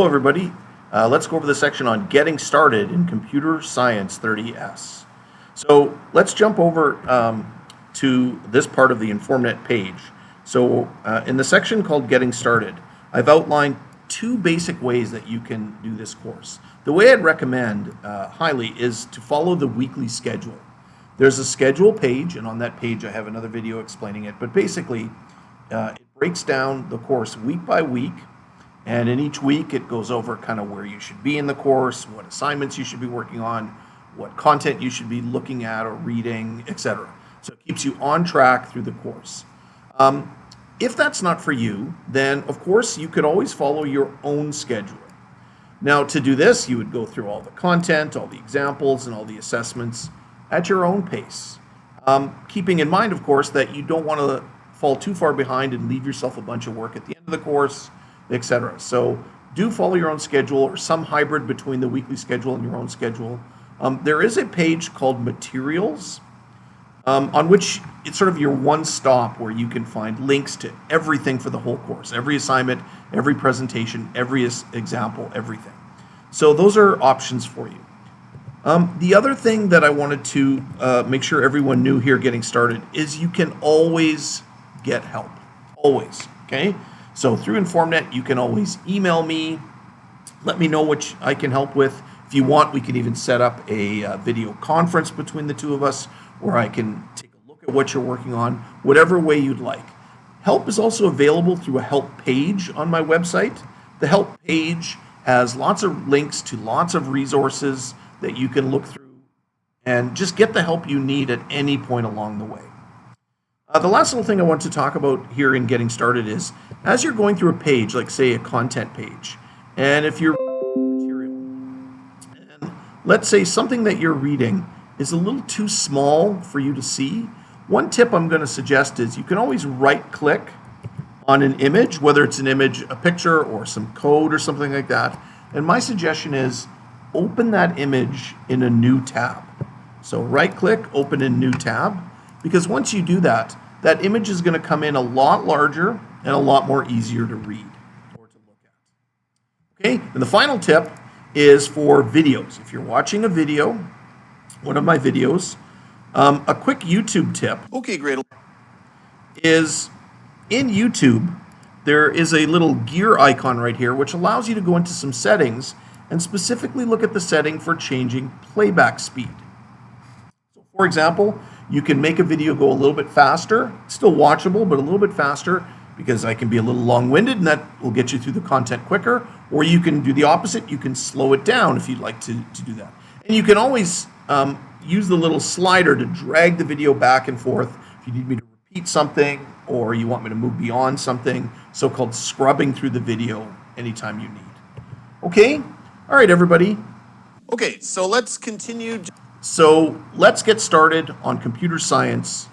Hello everybody. Let's go over the section on getting started in Computer Science 30S. So let's jump over to this part of the InformNet page. So in the section called Getting Started, I've outlined two basic ways that you can do this course. The way I'd recommend highly is to follow the weekly schedule. There's a schedule page, and on that page I have another video explaining it, but basically it breaks down the course week by week. And in each week, it goes over kind of where you should be in the course, what assignments you should be working on, what content you should be looking at or reading, etc. So it keeps you on track through the course. If that's not for you, then of course you could always follow your own schedule. Now to do this, you would go through all the content, all the examples, and all the assessments at your own pace. Keeping in mind, of course, that you don't want to fall too far behind and leave yourself a bunch of work at the end of the course, etc. So do follow your own schedule or some hybrid between the weekly schedule and your own schedule. There is a page called Materials on which it's sort of your one stop where you can find links to everything for the whole course, every assignment, every presentation, every example, everything. So those are options for you. The other thing that I wanted to make sure everyone knew here getting started is you can always get help, always, okay? So through InformNet, you can always email me, let me know what I can help with. If you want, we can even set up a video conference between the two of us where I can take a look at what you're working on, whatever way you'd like. Help is also available through a help page on my website. The help page has lots of links to lots of resources that you can look through and just get the help you need at any point along the way. The last little thing I want to talk about here in getting started is, as you're going through a page, like say a content page, and if you're material, and let's say something that you're reading is a little too small for you to see, one tip I'm going to suggest is you can always right-click on an image, whether it's an image, a picture, or some code or something like that, and my suggestion is open that image in a new tab. So right-click, open a new tab, because once you do that, that image is going to come in a lot larger and a lot more easier to read or to look at. Okay, and the final tip is for videos. If you're watching a video, one of my videos, a quick YouTube tip. Okay, great. Is in YouTube, there is a little gear icon right here which allows you to go into some settings and specifically look at the setting for changing playback speed. So for example, you can make a video go a little bit faster, still watchable, but a little bit faster because I can be a little long-winded and that will get you through the content quicker. Or you can do the opposite, you can slow it down if you'd like to do that. And you can always use the little slider to drag the video back and forth if you need me to repeat something or you want me to move beyond something, so-called scrubbing through the video anytime you need. Okay, all right, everybody. Okay, so let's continue. So let's get started on computer science